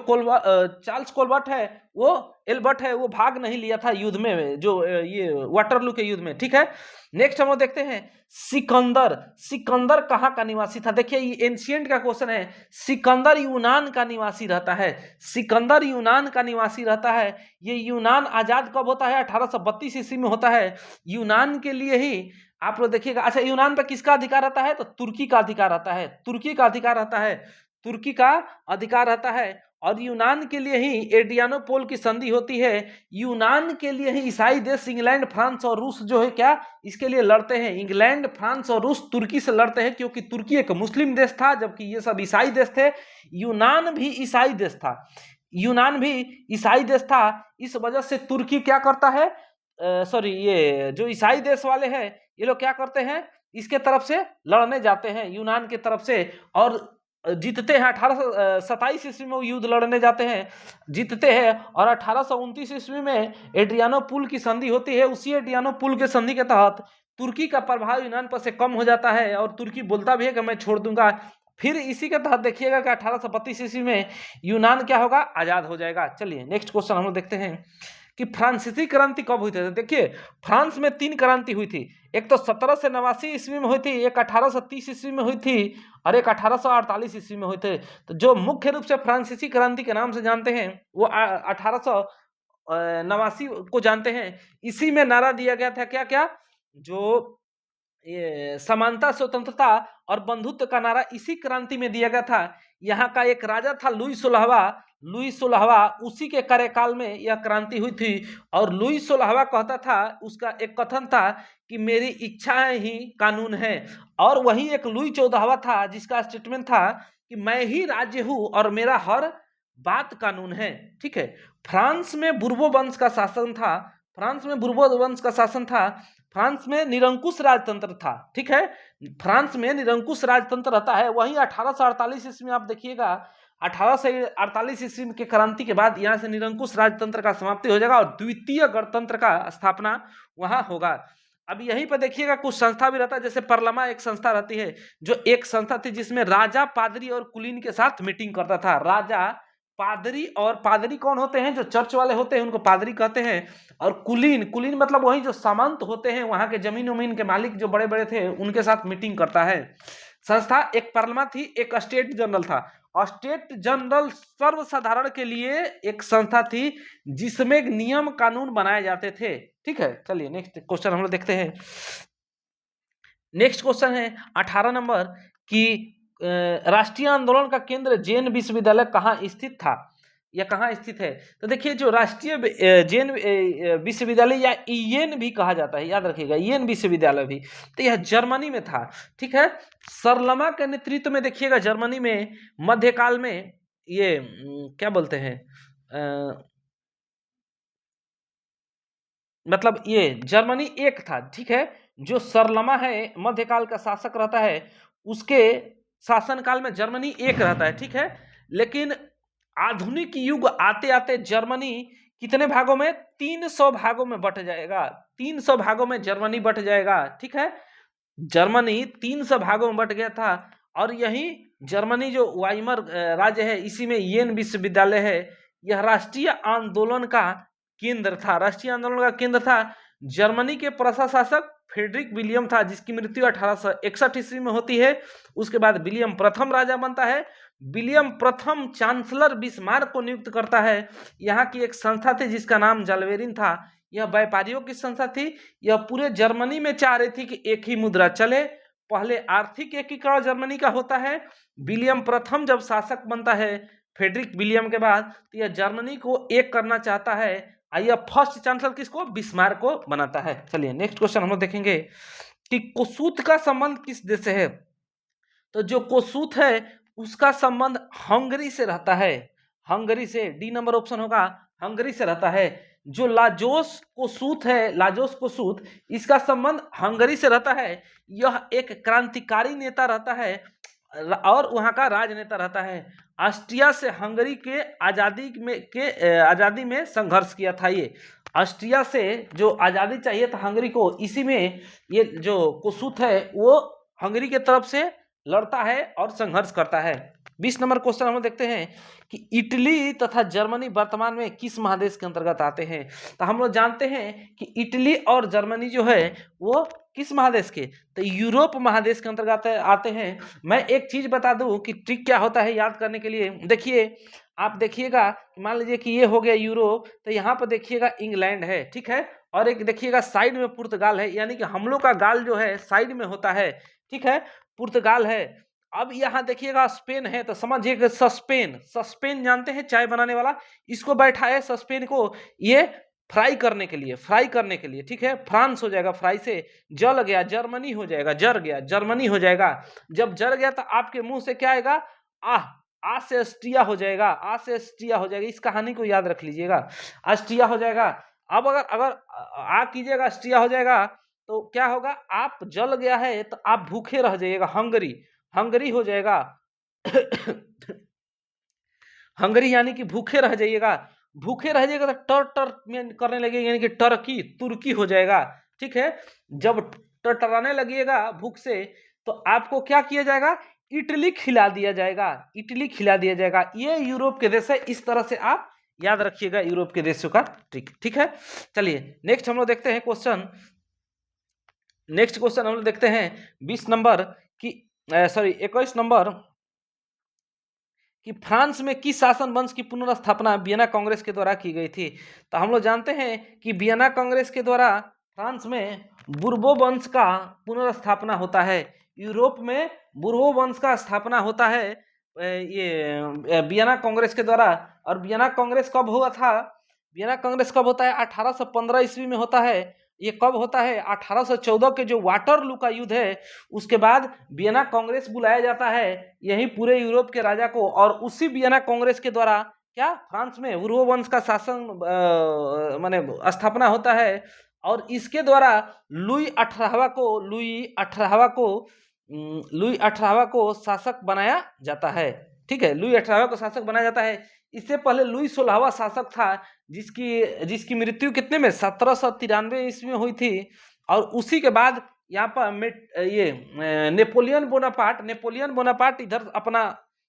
चार्ल्स कोलबर्ट है वो एल्बर्ट है वो भाग नहीं लिया था युद्ध में, जो ये वाटरलू के युद्ध में। ठीक है, नेक्स्ट हम लोग देखते हैं सिकंदर कहाँ का निवासी था? देखिए ये एंशिएंट का क्वेश्चन है। सिकंदर यूनान का निवासी रहता है। सिकंदर यूनान का निवासी रहता है। ये यूनान आजाद कब होता है? 1832 ईस्वी में होता है। यूनान के लिए ही आप लोग देखिएगा। अच्छा, यूनान पर किसका अधिकार रहता है? तो तुर्की का अधिकार रहता है। तुर्की का अधिकार रहता है। तुर्की का अधिकार रहता है। और यूनान के लिए ही एड्रियानोपोल की संधि होती है। यूनान के लिए ही ईसाई देश इंग्लैंड, फ्रांस और रूस जो है क्या इसके लिए लड़ते हैं। इंग्लैंड, फ्रांस और रूस तुर्की से लड़ते हैं क्योंकि तुर्की एक मुस्लिम देश था जबकि ये सब ईसाई देश थे। यूनान भी ईसाई देश था। यूनान भी ईसाई देश था। इस वजह से तुर्की क्या करता है? ये जो ईसाई देश वाले हैं ये लोग क्या करते हैं? इसके तरफ से लड़ने जाते हैं यूनान के तरफ से और जीतते हैं। 1827 ईस्वी में वो युद्ध लड़ने जाते हैं, जीतते हैं। और 1829 ईस्वी में एड्रियानोपुल की संधि होती है। उसी एड्रियानोपुल के संधि के तहत तुर्की का प्रभाव यूनान पर से कम हो जाता है और तुर्की बोलता भी है कि मैं छोड़ दूंगा। फिर इसी के तहत देखिएगा कि 1832 ईस्वी में यूनान क्या होगा? आजाद हो जाएगा। चलिए नेक्स्ट क्वेश्चन हम लोग देखते हैं कि फ्रांसीसी क्रांति कब हुई थी। तो देखिए फ्रांस में 3 क्रांति हुई थी, एक तो 1789 ईस्वी में हुई थी, एक 1830 ईस्वी में हुई थी और एक 1848 ईस्वी में हुई थी। तो जो मुख्य रूप से फ्रांसीसी क्रांति के नाम से जानते हैं वो 1889 को जानते हैं। इसी में नारा दिया गया था क्या क्या, जो ये समानता, स्वतंत्रता और बंधुत्व का नारा इसी क्रांति में दिया गया था। यहाँ का एक राजा था लुई 16वां, उसी के कार्यकाल में यह क्रांति हुई थी। और लुई 16वां कहता था, उसका एक कथन था कि मेरी इच्छाएं ही कानून है। और वही एक लुई 14वां था जिसका स्टेटमेंट था कि मैं ही राज्य हूं और मेरा हर बात कानून है। ठीक है, फ्रांस में बुर्बो वंश का शासन था, फ्रांस में निरंकुश राजतंत्र था। ठीक है, फ्रांस में निरंकुश राजतंत्र रहता है। वहीं 1848 ईस्वी में आप देखिएगा, 1848 ईस्वी के क्रांति के बाद यहाँ से निरंकुश राजतंत्र का समाप्ति हो जाएगा और द्वितीय गणतंत्र का स्थापना वहां होगा। अब यहीं पर देखिएगा कुछ संस्था भी रहता है, जैसे पार्लियामा एक संस्था रहती है, जो एक संस्था थी जिसमें राजा, पादरी और कुलीन के साथ मीटिंग करता था। राजा, पादरी, और पादरी कौन होते हैं, जो चर्च वाले होते हैं उनको पादरी कहते हैं। और कुलीन मतलब वही जो सामंत होते हैं, वहां के जमीन उमीन के मालिक जो बड़े बड़े थे, उनके साथ मीटिंग करता है। संस्था एक पार्लियामा थी, एक स्टेट जनरल था। स्टेट जनरल सर्वसाधारण के लिए एक संस्था थी जिसमें नियम कानून बनाए जाते थे। ठीक है, चलिए नेक्स्ट क्वेश्चन हम लोग देखते हैं। नेक्स्ट क्वेश्चन है 18 नंबर की राष्ट्रीय आंदोलन का केंद्र जैन विश्वविद्यालय कहाँ स्थित था या कहाँ स्थित है। तो देखिए जो राष्ट्रीय जैन विश्वविद्यालय या ईएन भी कहा जाता है, याद रखिएगा ईएन विश्वविद्यालय भी, तो यह जर्मनी में था। ठीक है, सरलमा के नेतृत्व में देखिएगा जर्मनी में मध्यकाल में ये क्या बोलते हैं, मतलब ये जर्मनी एक था। ठीक है, जो सरलमा है मध्यकाल का शासक रहता है, उसके शासनकाल में जर्मनी एक रहता है। ठीक है, लेकिन आधुनिक युग आते आते जर्मनी कितने भागों में, 300 भागों में बट जाएगा। 300 भागों में जर्मनी बट जाएगा। ठीक है, जर्मनी 300 भागों में बट गया था। और यही जर्मनी जो वाइमर राज्य है, इसी में येन विश्वविद्यालय है। यह राष्ट्रीय आंदोलन का केंद्र था। जर्मनी के प्रशासक फ्रेडरिक विलियम था, जिसकी मृत्यु 1861 ईस्वी में होती है। उसके बाद विलियम प्रथम राजा बनता है। विलियम प्रथम चांसलर बिस्मार्क को नियुक्त करता है। यहाँ की एक संस्था थी जिसका नाम जाल्वेरिन था। यह व्यापारियों की संस्था थी। यह पूरे जर्मनी में चाह रही थी कि एक ही मुद्रा चले। पहले आर्थिक एकीकरण जर्मनी का होता है। विलियम प्रथम जब शासक बनता है फ्रेडरिक विलियम के बाद, तो यह जर्मनी को एक करना चाहता है। यह फर्स्ट चांसलर किसको, बिस्मार्क को बनाता है। चलिए नेक्स्ट क्वेश्चन हम लोग देखेंगे कि कोसूत का संबंध किस देश से है। तो जो कोसूत है उसका संबंध हंगरी से रहता है। हंगरी से, डी नंबर ऑप्शन होगा, हंगरी से रहता है। जो लाजोस कोसूत, इसका संबंध हंगरी से रहता है। यह एक क्रांतिकारी नेता रहता है और वहां का राजनेता रहता है। ऑस्ट्रिया से हंगरी के आजादी में संघर्ष किया था। ये ऑस्ट्रिया से जो आजादी चाहिए था हंगरी को, इसी में ये जो कोसूत है वो हंगरी के तरफ से लड़ता है और संघर्ष करता है। 20 नंबर क्वेश्चन हम देखते हैं कि इटली तथा जर्मनी वर्तमान में किस महादेश के अंतर्गत आते हैं। तो हम लोग जानते हैं कि इटली और जर्मनी जो है वो किस महादेश के, तो यूरोप महादेश के अंतर्गत आते हैं। मैं एक चीज बता दूं कि ट्रिक क्या होता है याद करने के लिए। देखिए आप देखिएगा, मान लीजिए कि ये हो गया यूरोप, तो यहाँ पर देखिएगा इंग्लैंड है। ठीक है, और एक देखिएगा साइड में पुर्तगाल है, यानी कि हम लोग का गाल जो है साइड में होता है। ठीक है, पुर्तगाल है। अब यहाँ देखिएगा स्पेन है, तो समझिए कि सस्पेन जानते हैं चाय बनाने वाला, इसको बैठा है सस्पेन को ये फ्राई करने के लिए। ठीक है, फ्रांस हो जाएगा, फ्राई से जल गया जर्मनी हो जाएगा, जर गया जर्मनी हो जाएगा। जब जर गया तो आपके मुंह से क्या आएगा, आ से अस्ट्रिया हो जाएगा, इस कहानी को याद रख लीजिएगा, अस्ट्रिया हो जाएगा। अब अगर आ कीजिएगा अस्ट्रिया हो जाएगा, तो क्या होगा, आप जल गया है तो आप भूखे रह जाइएगा, हंगरी हो जाएगा। हंगरी यानी कि भूखे रह जाइएगा तो टर करने लगेगा, यानी कि तुर्की हो जाएगा। ठीक है, जब टरटराने लगिएगा भूख से, तो आपको क्या किया जाएगा, इटली खिला दिया जाएगा। ये यूरोप के देश है, इस तरह से आप याद रखिएगा यूरोप के देशों का ट्रिक, ठीक है। चलिए नेक्स्ट हम लोग देखते हैं क्वेश्चन। नेक्स्ट क्वेश्चन हम लोग देखते हैं 20 नंबर की 21 नंबर कि फ्रांस में किस शासन वंश की पुनर्स्थापना वियना कांग्रेस के द्वारा की गई थी। तो हम लोग जानते हैं कि वियना कांग्रेस के द्वारा फ्रांस में बुर्बो वंश का पुनर्स्थापना होता है। यूरोप में बुर्बो वंश का स्थापना होता है ये वियना कांग्रेस के द्वारा। और वियना कांग्रेस कब हुआ था? वियना कांग्रेस कब होता है? 1815 ईस्वी में होता है। ये कब होता है? 1814 के जो वाटरलू का युद्ध है उसके बाद वियना कांग्रेस बुलाया जाता है यही पूरे यूरोप के राजा को। और उसी वियना कांग्रेस के द्वारा क्या फ्रांस में बुर्बो वंश का शासन माने स्थापना होता है। और इसके द्वारा लुई 18वां को शासक बनाया जाता है। ठीक है, लुई 18वां को शासक बनाया जाता है। इससे पहले लुई 16वां शासक था जिसकी मृत्यु कितने में 1793 ईस्वी में हुई थी। और उसी के बाद यहाँ पर ये नेपोलियन बोनापार्ट इधर अपना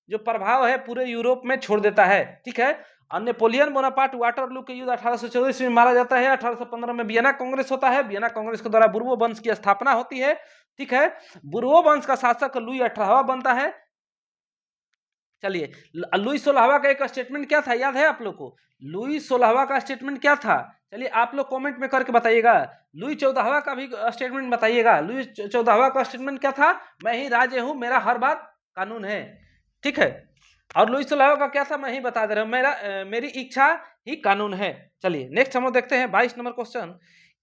जो प्रभाव है पूरे यूरोप में छोड़ देता है। ठीक है, और नेपोलियन बोनापार्ट वाटरलू के युद्ध 1814 ईस्वी में मारा जाता है। 1815 में वियना कांग्रेस होता है। वियना कांग्रेस के द्वारा बुर्बो वंश की स्थापना होती है। ठीक है, बुर्बो वंश का शासक लुई 18वां बनता है। चलिए, लुई 16वां का एक स्टेटमेंट क्या था, याद है आप लोग को? लुई 16वां का स्टेटमेंट क्या था? चलिए आप लोग कमेंट में करके बताइएगा। लुई 14वां का भी स्टेटमेंट बताइएगा। लुई 14वां का स्टेटमेंट क्या था? मैं ही राजे हूं, मेरा हर बात कानून है। ठीक है, और लुई 16वां का क्या था मैं ही बता दे रहा हूं, मेरी इच्छा ही कानून है। चलिए नेक्स्ट हम लोग देखते हैं 22 नंबर क्वेश्चन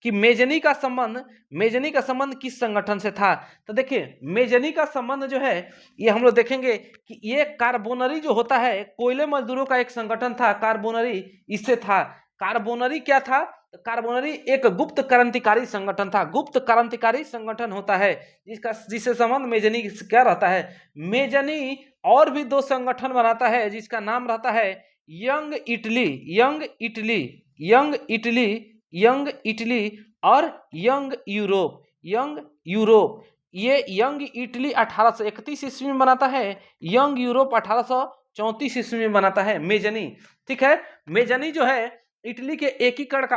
कि मेजनी का संबंध किस संगठन से था। तो देखिए मेजनी का संबंध जो है ये हम लोग देखेंगे कि ये कार्बोनरी जो होता है कोयले मजदूरों का एक संगठन था, कार्बोनरी इससे था। कार्बोनरी क्या था? कार्बोनरी एक गुप्त क्रांतिकारी संगठन था। गुप्त क्रांतिकारी संगठन होता है जिससे संबंध मेजनी क्या रहता है। मेजनी और भी दो संगठन बनाता है जिसका नाम रहता है यंग इटली और यंग यूरोप। ये यंग इटली 1831 ईस्वी में बनाता है, यंग यूरोप 1834 ईस्वी में बनाता है मेजनी। ठीक है, मेजनी जो है इटली के एकीकरण का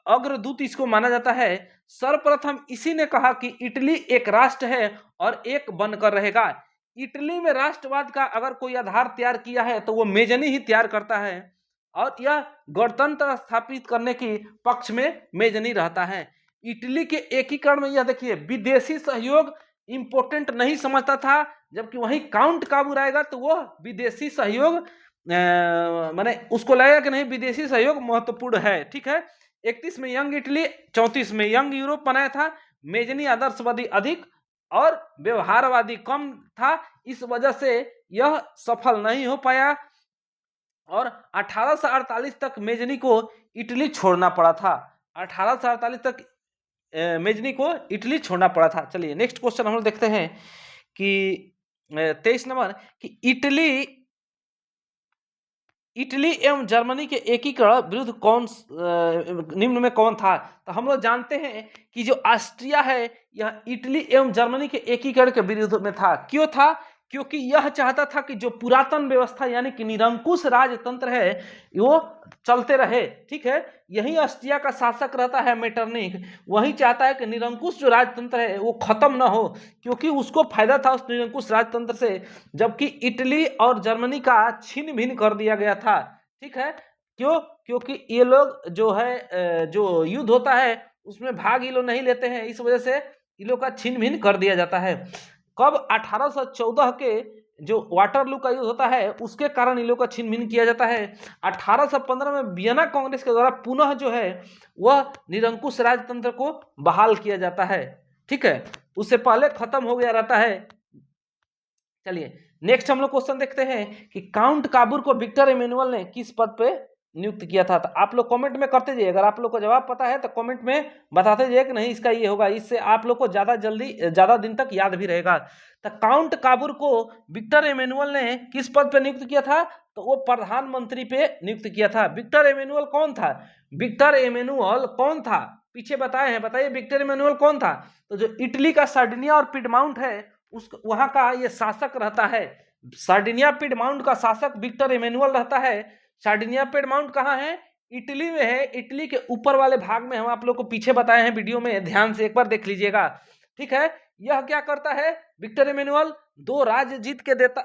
अग्रदूत इसको माना जाता है। सर्वप्रथम इसी ने कहा कि इटली एक राष्ट्र है और एक बनकर रहेगा। इटली में राष्ट्रवाद का अगर कोई आधार तैयार किया है तो वो मेजनी ही तैयार करता है और यह गणतंत्र स्थापित करने की पक्ष में मेजनी रहता है। इटली के एकीकरण में यह देखिए विदेशी सहयोग इंपोर्टेंट नहीं समझता था, जबकि वही काउंट काबूर आएगा तो वह विदेशी सहयोग माने उसको लगेगा कि नहीं विदेशी सहयोग महत्वपूर्ण है। ठीक है, 31 में यंग इटली, 34 में यंग यूरोप बनाया था। मेजनी आदर्शवादी अधिक और व्यवहारवादी कम था, इस वजह से यह सफल नहीं हो पाया और 1848 तक मेजनी को इटली छोड़ना पड़ा था। 1848 तक मेजनी को इटली छोड़ना पड़ा था। चलिए नेक्स्ट क्वेश्चन हम लोग देखते हैं कि 23 नंबर कि इटली एवं जर्मनी के एकीकरण विरुद्ध निम्न में कौन था। तो हम लोग जानते हैं कि जो ऑस्ट्रिया है यह इटली एवं जर्मनी के एकीकरण के विरुद्ध में था। क्यों था? क्योंकि यह चाहता था कि जो पुरातन व्यवस्था यानी कि निरंकुश राजतंत्र है वो चलते रहे। ठीक है, यही ऑस्ट्रिया का शासक रहता है मेटरनिख, वही चाहता है कि निरंकुश जो राजतंत्र है वो खत्म ना हो, क्योंकि उसको फायदा था उस निरंकुश राजतंत्र से, जबकि इटली और जर्मनी का छिन्न भिन्न कर दिया गया था। ठीक है, क्यों? क्योंकि ये लोग जो है जो युद्ध होता है उसमें भाग ये लोग नहीं लेते हैं, इस वजह से ये लोग का छिन्न भिन्न कर दिया जाता है। कब? 1814 के जो वाटरलू का युद्ध होता है उसके कारण इन लोग का छिन्न भिन्न किया जाता है। 1815 में वियना कांग्रेस के द्वारा पुनः जो है वह निरंकुश राजतंत्र को बहाल किया जाता है। ठीक है, उससे पहले खत्म हो गया रहता है। चलिए नेक्स्ट हम लोग क्वेश्चन देखते हैं कि काउंट काबूर को विक्टर इमैनुअल ने किस पद पे नियुक्त किया था। तो आप लोग कमेंट में करते जाइए, अगर आप लोग को जवाब पता है तो कमेंट में बताते जाइए कि नहीं इसका ये होगा, इससे आप लोग को ज्यादा दिन तक याद भी रहेगा। तो काउंट काबूर को विक्टर इमैनुअल ने किस पद पे नियुक्त किया था? तो वो प्रधानमंत्री पे नियुक्त किया था। विक्टर इमैनुअल कौन था? विक्टर इमैनुअल कौन था? पीछे बताए हैं, बताइए विक्टर इमैनुअल कौन था? तो जो इटली का सार्डिनिया और पिडमाउंट है उस वहां का ये शासक रहता है। सार्डिनिया पिडमाउंट का शासक विक्टर इमैनुअल रहता है। सार्डिनिया पेडमाउंट कहाँ है? इटली में है। इटली के ऊपर वाले भाग में, हम आप लोग को पीछे बताए हैं वीडियो में, ध्यान से एक बार देख लीजिएगा। ठीक है, यह क्या करता है? विक्टर एमेनुअल दो राज्य जीत के देता,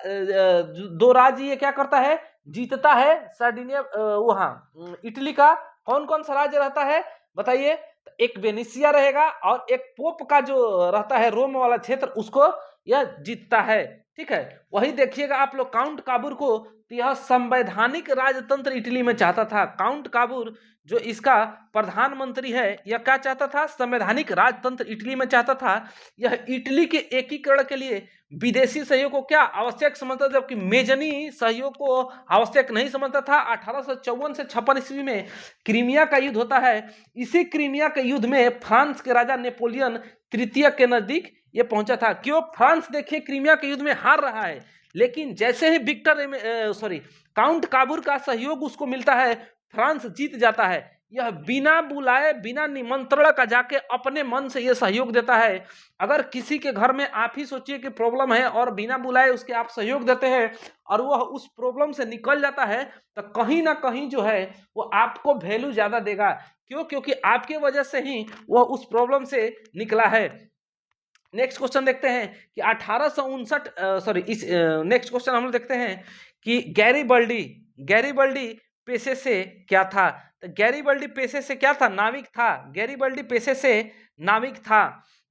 दो राज्य ये क्या करता है? जीतता है। सार्डिनिया वहाँ इटली का कौन कौन सा राज्य रहता है बताइए? एक वेनिसिया रहेगा और एक पोप का जो रहता है रोम वाला क्षेत्र, उसको यह जीतता है। ठीक है, वही देखिएगा आप लोग काउंट काबूर को, यह संवैधानिक राजतंत्र इटली में चाहता था। काउंट काबूर जो इसका प्रधानमंत्री है, यह क्या चाहता था? संवैधानिक राजतंत्र इटली में चाहता था। यह इटली के एकीकरण के लिए विदेशी सहयोग को क्या आवश्यक समझता था, जबकि मेजनी सहयोग को आवश्यक नहीं समझता था। 1854 से 56 ईस्वी में क्रीमिया का युद्ध होता है। इसी क्रीमिया के युद्ध में फ्रांस के राजा नेपोलियन तृतीय के नजदीक ये पहुंचा था। क्यों? फ्रांस देखिए क्रीमिया के युद्ध में हार रहा है, लेकिन जैसे ही काउंट काबूर का सहयोग उसको मिलता है, फ्रांस जीत जाता है। यह बिना बुलाए, बिना निमंत्रण का जाके अपने मन से यह सहयोग देता है। अगर किसी के घर में आप ही सोचिए कि प्रॉब्लम है और बिना बुलाए उसके आप सहयोग देते हैं और वह उस प्रॉब्लम से निकल जाता है, तो कहीं ना कहीं जो है वो आपको वैल्यू ज्यादा देगा। क्यों? क्योंकि आपके वजह से ही वह उस प्रॉब्लम से निकला है। नेक्स्ट क्वेश्चन देखते हैं कि 1859 इस नेक्स्ट क्वेश्चन हम लोग देखते हैं कि गैरीबल्डी पेशे से क्या था? तो गैरीबल्डी पेशे से क्या था? नाविक था। गैरीबल्डी पेशे से नाविक था।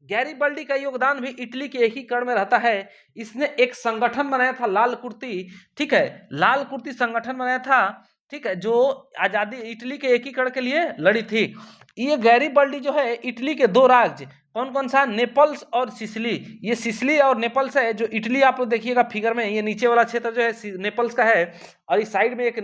गैरीबल्डी का योगदान भी इटली के एकीकरण में रहता है। इसने एक संगठन बनाया था, लाल कुर्ती। ठीक है, लाल कुर्ती संगठन बनाया था। ठीक है, जो आजादी इटली के एकीकरण के लिए लड़ी थी। ये गैरीबल्डी जो है इटली के दो राज्य कौन कौन सा? नेपल्स और सिसिली। ये सिसिली और नेपल्स है। जो इटली आप लोग देखिएगा फिगर में, ये नीचे वाला क्षेत्र जो है नेपल्स का है और इस साइड में एक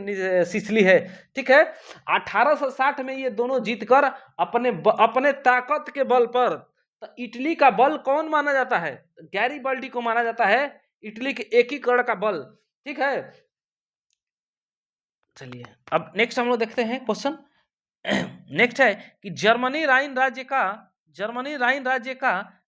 सिसिली है। ठीक है, 1860 में ये दोनों जीतकर अपने ताकत के बल पर, तो इटली का बल कौन माना जाता है? गैरीबल्डी को माना जाता है इटली के एकीकरण का बल। ठीक है, चलिए अब नेक्स्ट हम लोग देखते हैं क्वेश्चन। नेक्स्ट है कि जर्मनी राइन राज्य का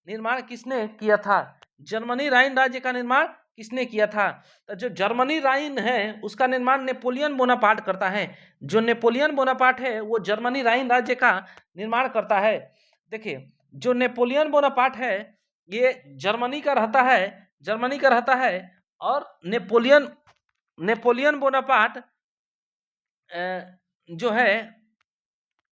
निर्माण किसने किया था? जर्मनी राइन राज्य का निर्माण किसने किया था? तो जो जर्मनी राइन है उसका निर्माण नेपोलियन बोनापार्ट करता है। जो नेपोलियन बोनापार्ट है वो जर्मनी राइन राज्य का निर्माण करता है। देखिए, जो नेपोलियन बोनापार्ट है ये जर्मनी का रहता है और नेपोलियन बोनापार्ट जो है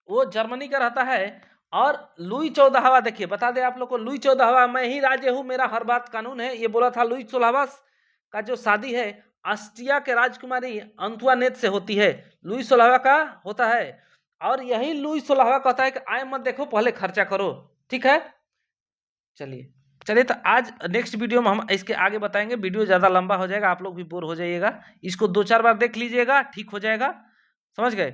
वो जर्मनी का रहता है। और लुई 14वां, देखिए बता दें आप लोग को, लुई 14वां, मैं ही राजे हूं, मेरा हर बात कानून है, ये बोला था। लुई 16वां का जो शादी है ऑस्ट्रिया के राजकुमारी अंतुआनेत से होती है। लुई 16वां का होता है और यही लुई 16वां कहता है कि आए मत देखो, पहले खर्चा करो। ठीक है, चलिए तो आज नेक्स्ट वीडियो में हम इसके आगे बताएंगे। वीडियो ज़्यादा लंबा हो जाएगा, आप लोग भी बोर हो जाइएगा। इसको 2-4 बार देख लीजिएगा, ठीक हो जाएगा। समझ गए?